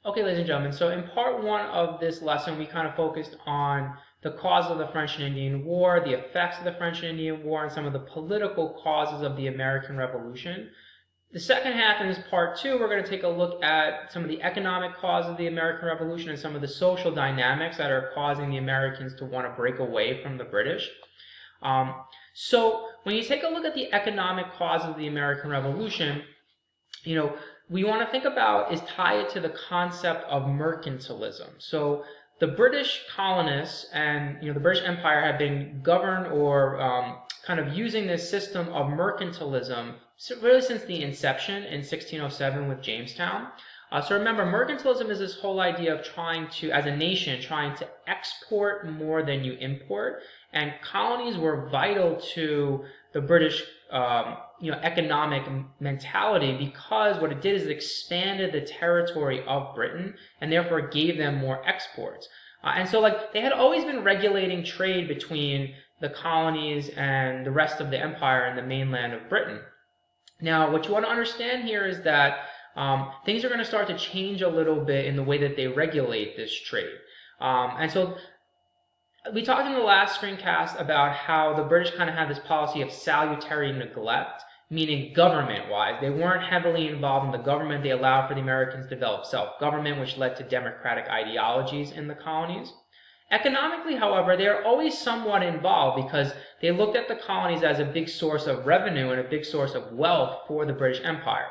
Okay, ladies and gentlemen, so in part one of this lesson, we kind of focused on the cause of the French and Indian War, the effects of the French and Indian War, and some of the political causes of the American Revolution. The second half in this part two, we're going to take a look at some of the economic causes of the American Revolution and some of the social dynamics that are causing the Americans to want to break away from the British. So when you take a look at the economic causes of the American Revolution, we want to think about is tie it to the concept of mercantilism. So the British colonists and the British Empire have been governed or kind of using this system of mercantilism really since the inception in 1607 with Jamestown. So remember, mercantilism is this whole idea of trying to, as a nation, trying to export more than you import, and colonies were vital to the British economic mentality, because what it did is it expanded the territory of Britain and therefore gave them more exports. And so they had always been regulating trade between the colonies and the rest of the empire and the mainland of Britain. Now, what you want to understand here is that things are going to start to change a little bit in the way that they regulate this trade. And so we talked in the last screencast about how the British kind of had this policy of salutary neglect, meaning government-wise. They weren't heavily involved in the government. They allowed for the Americans to develop self-government, which led to democratic ideologies in the colonies. Economically, however, they are always somewhat involved because they looked at the colonies as a big source of revenue and a big source of wealth for the British Empire.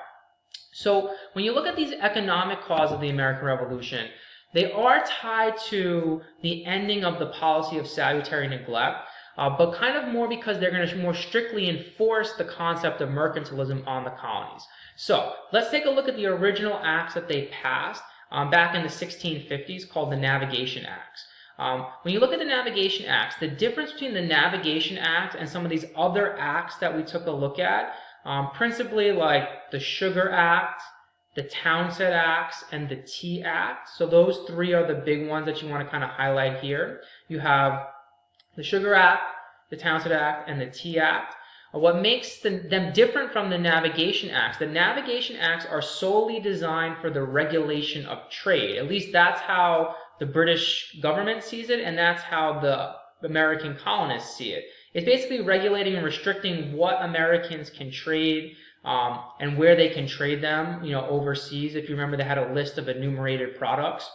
So when you look at these economic causes of the American Revolution, they are tied to the ending of the policy of salutary neglect, but kind of more because they're going to more strictly enforce the concept of mercantilism on the colonies. So let's take a look at the original acts that they passed back in the 1650s, called the Navigation Acts. When you look at the Navigation Acts, the difference between the Navigation Act and some of these other acts that we took a look at, principally like the Sugar Act, the Townshend Acts, and the Tea Act. So those three are the big ones that you want to kind of highlight here. You have the Sugar Act, the Townshend Act, and the Tea Act. What makes them different from the Navigation Acts, the Navigation Acts are solely designed for the regulation of trade. At least that's how the British government sees it, and that's how the American colonists see it. It's basically regulating and restricting what Americans can trade, and where they can trade them, overseas. If you remember, they had a list of enumerated products.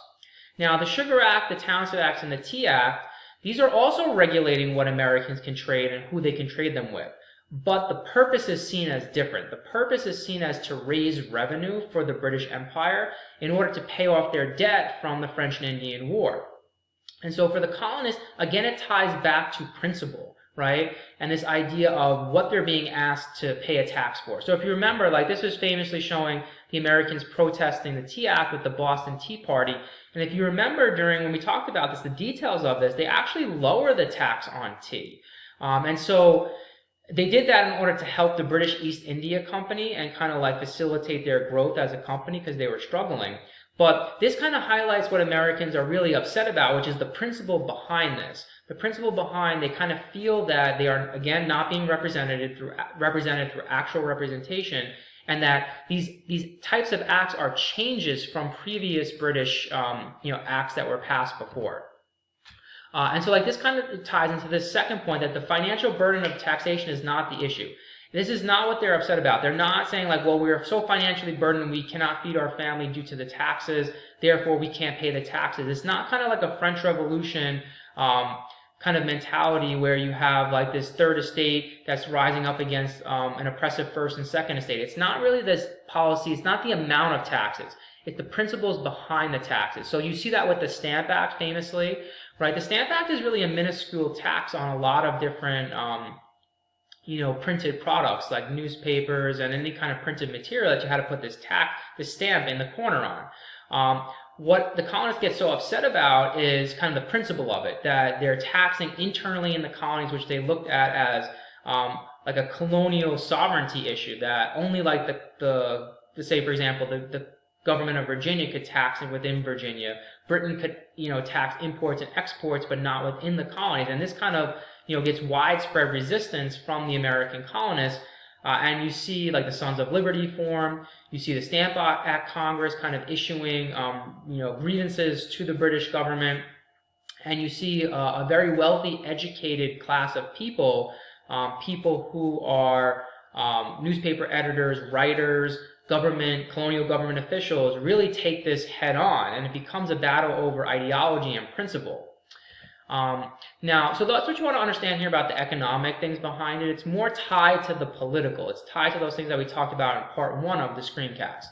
Now, the Sugar Act, the Townshend Act, and the Tea Act, these are also regulating what Americans can trade and who they can trade them with. But the purpose is seen as different. The purpose is seen as to raise revenue for the British Empire in order to pay off their debt from the French and Indian War. And so for the colonists, again, it ties back to principle, right? And this idea of what they're being asked to pay a tax for. So if you remember, this is famously showing the Americans protesting the Tea Act with the Boston Tea Party. And if you remember when we talked about this, the details of this, they actually lower the tax on tea. And so they did that in order to help the British East India Company and kind of facilitate their growth as a company because they were struggling. But this kind of highlights what Americans are really upset about, which is the principle behind this. The principle behind, they kind of feel that they are, again, not being represented through actual representation, and that these types of acts are changes from previous British acts that were passed before. And so this kind of ties into this second point, that the financial burden of taxation is not the issue. This is not what they're upset about. They're not saying well, we're so financially burdened we cannot feed our family due to the taxes, therefore we can't pay the taxes. It's not kind of like a French Revolution kind of mentality where you have this third estate that's rising up against an oppressive first and second estate. It's not really this policy. It's not the amount of taxes. It's the principles behind the taxes. So you see that with the Stamp Act famously, right? The Stamp Act is really a minuscule tax on a lot of different printed products like newspapers and any kind of printed material that you had to put this stamp in the corner on. What the colonists get so upset about is kind of the principle of it, that they're taxing internally in the colonies, which they looked at as a colonial sovereignty issue, that only say, for example, the government of Virginia could tax it within Virginia. Britain could, tax imports and exports, but not within the colonies. And this kind of, gets widespread resistance from the American colonists And you see like the Sons of Liberty form. You see the Stamp Act Congress kind of issuing grievances to the British government. And you see a very wealthy, educated class of people, people who are newspaper editors, writers, colonial government officials, really take this head on, and it becomes a battle over ideology and principle. Now, so that's what you want to understand here about the economic things behind it. It's more tied to the political. It's tied to those things that we talked about in part 1 of the screencast.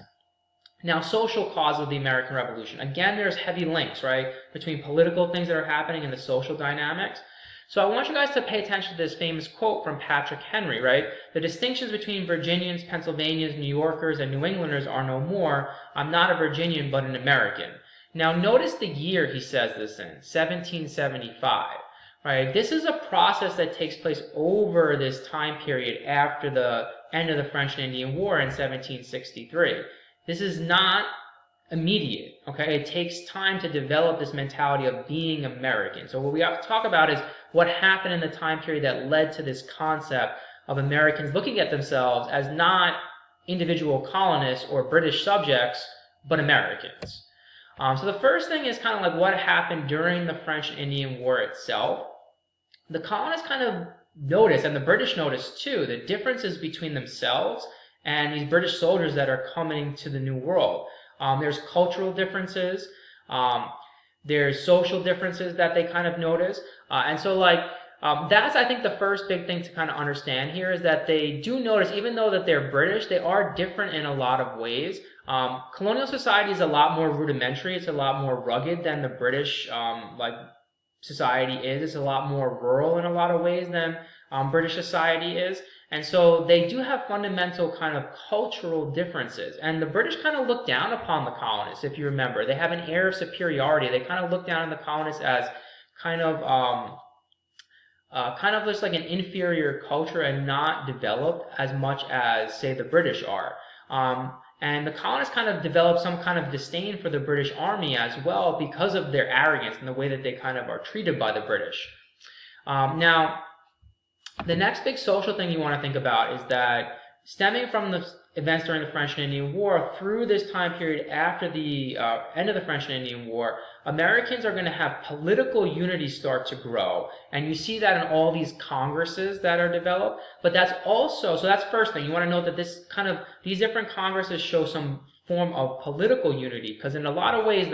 Now, social cause of the American Revolution. Again, there's heavy links, right, between political things that are happening and the social dynamics. So I want you guys to pay attention to this famous quote from Patrick Henry, right? The distinctions between Virginians, Pennsylvanians, New Yorkers, and New Englanders are no more. I'm not a Virginian, but an American. Now, notice the year he says this in, 1775, right? This is a process that takes place over this time period after the end of the French and Indian War in 1763. This is not immediate, okay? It takes time to develop this mentality of being American. So what we have to talk about is what happened in the time period that led to this concept of Americans looking at themselves as not individual colonists or British subjects, but Americans. So the first thing is kind of like what happened during the French and Indian War itself. The colonists kind of noticed, and the British noticed too, the differences between themselves and these British soldiers that are coming to the New World. There's cultural differences, there's social differences that they kind of notice, and so like that's, I think, the first big thing to kind of understand here is that they do notice, even though that they're British, they are different in a lot of ways. Colonial society is a lot more rudimentary. It's a lot more rugged than the British society is. It's a lot more rural in a lot of ways than British society is. And so they do have fundamental kind of cultural differences. And the British kind of look down upon the colonists, if you remember. They have an air of superiority. They kind of look down on the colonists as kind of just like an inferior culture and not developed as much as, say, the British are. And the colonists kind of develop some kind of disdain for the British Army as well because of their arrogance and the way that they kind of are treated by the British. Now, the next big social thing you want to think about is that stemming from the events during the French and Indian War through this time period after the end of the French and Indian War, Americans are going to have political unity start to grow. And you see that in all these congresses that are developed. But that's also, so that's first thing. You want to note that these different congresses show some form of political unity, because in a lot of ways,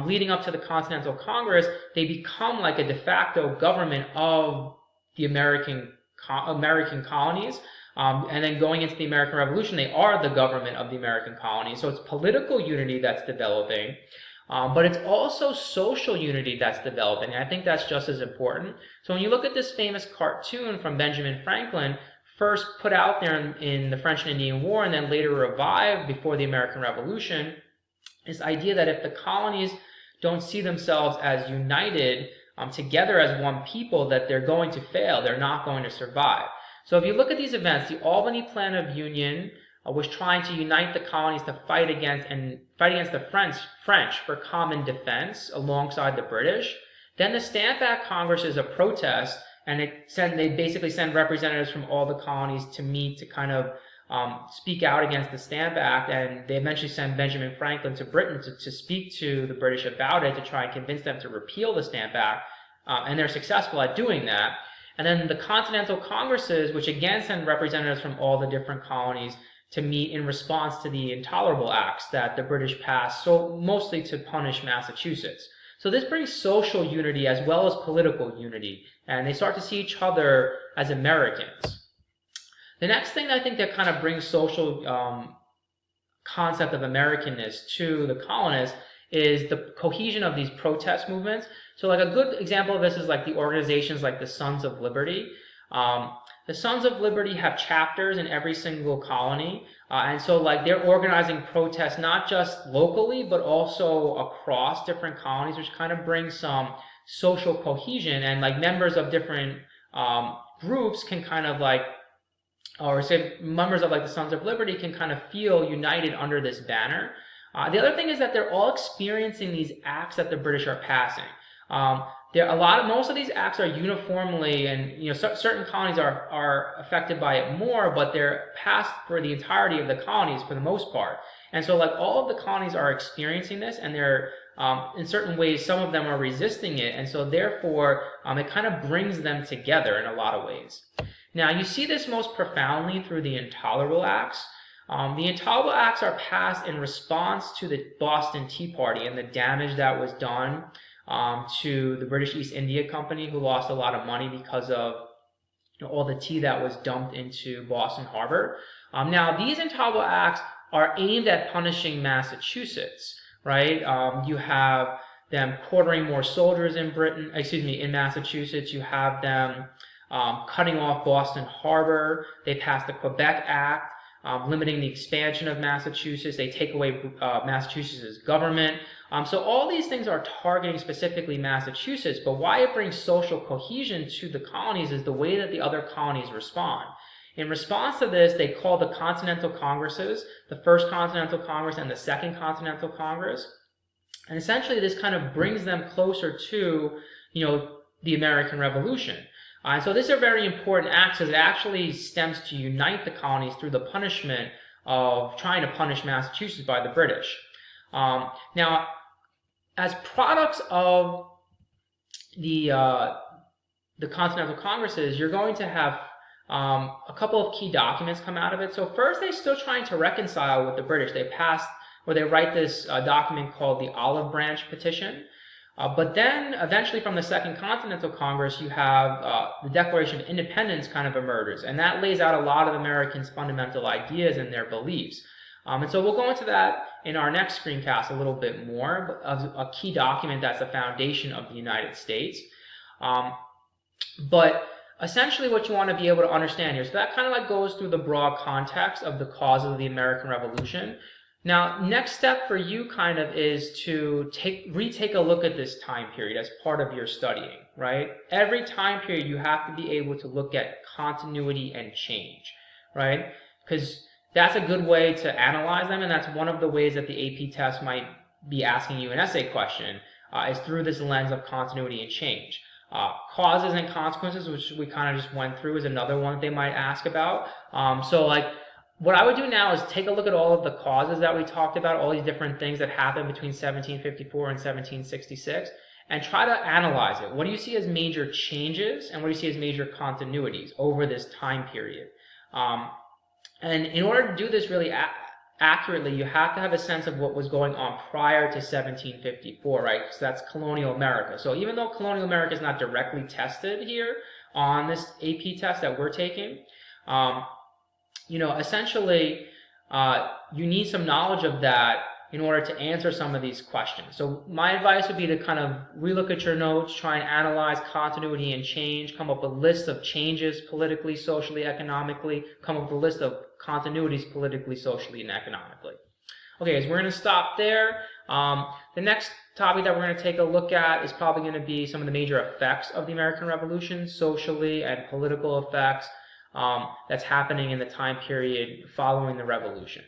leading up to the Continental Congress, they become like a de facto government of the American colonies. And then going into the American Revolution, they are the government of the American colonies. So it's political unity that's developing, but it's also social unity that's developing. And I think that's just as important. So when you look at this famous cartoon from Benjamin Franklin, first put out there in the French and Indian War and then later revived before the American Revolution, this idea that if the colonies don't see themselves as united together as one people, that they're going to fail, they're not going to survive. So if you look at these events, the Albany Plan of Union was trying to unite the colonies to fight against the French for common defense alongside the British. Then the Stamp Act Congress is a protest, and they basically send representatives from all the colonies to meet to kind of speak out against the Stamp Act, and they eventually send Benjamin Franklin to Britain to speak to the British about it, to try and convince them to repeal the Stamp Act, and they're successful at doing that. And then the Continental Congresses, which again send representatives from all the different colonies to meet in response to the Intolerable Acts that the British passed, so mostly to punish Massachusetts. So this brings social unity as well as political unity, and they start to see each other as Americans. The next thing I think that kind of brings social concept of Americanness to the colonists is the cohesion of these protest movements. So like a good example of this is like the organizations like the Sons of Liberty. The Sons of Liberty have chapters in every single colony. And so like they're organizing protests not just locally, but also across different colonies, which kind of brings some social cohesion. And like members of different groups can kind of like, or say members of like the Sons of Liberty can kind of feel united under this banner. The other thing is that they're all experiencing these acts that the British are passing. most of these acts are uniformly, and certain colonies are affected by it more, but they're passed for the entirety of the colonies for the most part. And so like all of the colonies are experiencing this, and they're in certain ways, some of them are resisting it, and so therefore it kind of brings them together in a lot of ways. Now you see this most profoundly through the Intolerable Acts. The Intolerable Acts are passed in response to the Boston Tea Party and the damage that was done to the British East India Company, who lost a lot of money because of all the tea that was dumped into Boston Harbor. Now, these Intolerable Acts are aimed at punishing Massachusetts, right? You have them quartering more soldiers in Massachusetts. You have them cutting off Boston Harbor. They passed the Quebec Act, limiting the expansion of Massachusetts. They take away Massachusetts' government. So all these things are targeting specifically Massachusetts, but why it brings social cohesion to the colonies is the way that the other colonies respond. In response to this, they call the Continental Congresses, the First Continental Congress and the Second Continental Congress. And essentially this kind of brings them closer to, the American Revolution. And so these are very important acts, because it actually stems to unite the colonies through the punishment of trying to punish Massachusetts by the British. Now, as products of the Continental Congresses, you're going to have a couple of key documents come out of it. So first, they're still trying to reconcile with the British. They write this document called the Olive Branch Petition. But then, eventually, from the Second Continental Congress, you have the Declaration of Independence kind of emerges, and that lays out a lot of Americans' fundamental ideas and their beliefs. And so we'll go into that in our next screencast a little bit more, of a key document that's the foundation of the United States. But essentially what you want to be able to understand here, so that kind of like goes through the broad context of the causes of the American Revolution. Now, next step for you kind of is to retake a look at this time period as part of your studying, right? Every time period you have to be able to look at continuity and change, right? Because that's a good way to analyze them, and that's one of the ways that the AP test might be asking you an essay question, is through this lens of continuity and change. Causes and consequences, which we kind of just went through, is another one that they might ask about. So like, what I would do now is take a look at all of the causes that we talked about, all these different things that happened between 1754 and 1766, and try to analyze it. What do you see as major changes, and what do you see as major continuities over this time period? And in order to do this really accurately, you have to have a sense of what was going on prior to 1754, right? So that's colonial America. So even though colonial America is not directly tested here on this AP test that we're taking, essentially, you need some knowledge of that in order to answer some of these questions. So my advice would be to kind of relook at your notes, try and analyze continuity and change, come up with a list of changes politically, socially, economically, come up with a list of continuities politically, socially, and economically. Okay, so we're going to stop there. The next topic that we're going to take a look at is probably going to be some of the major effects of the American Revolution, socially and political effects that's happening in the time period following the Revolution.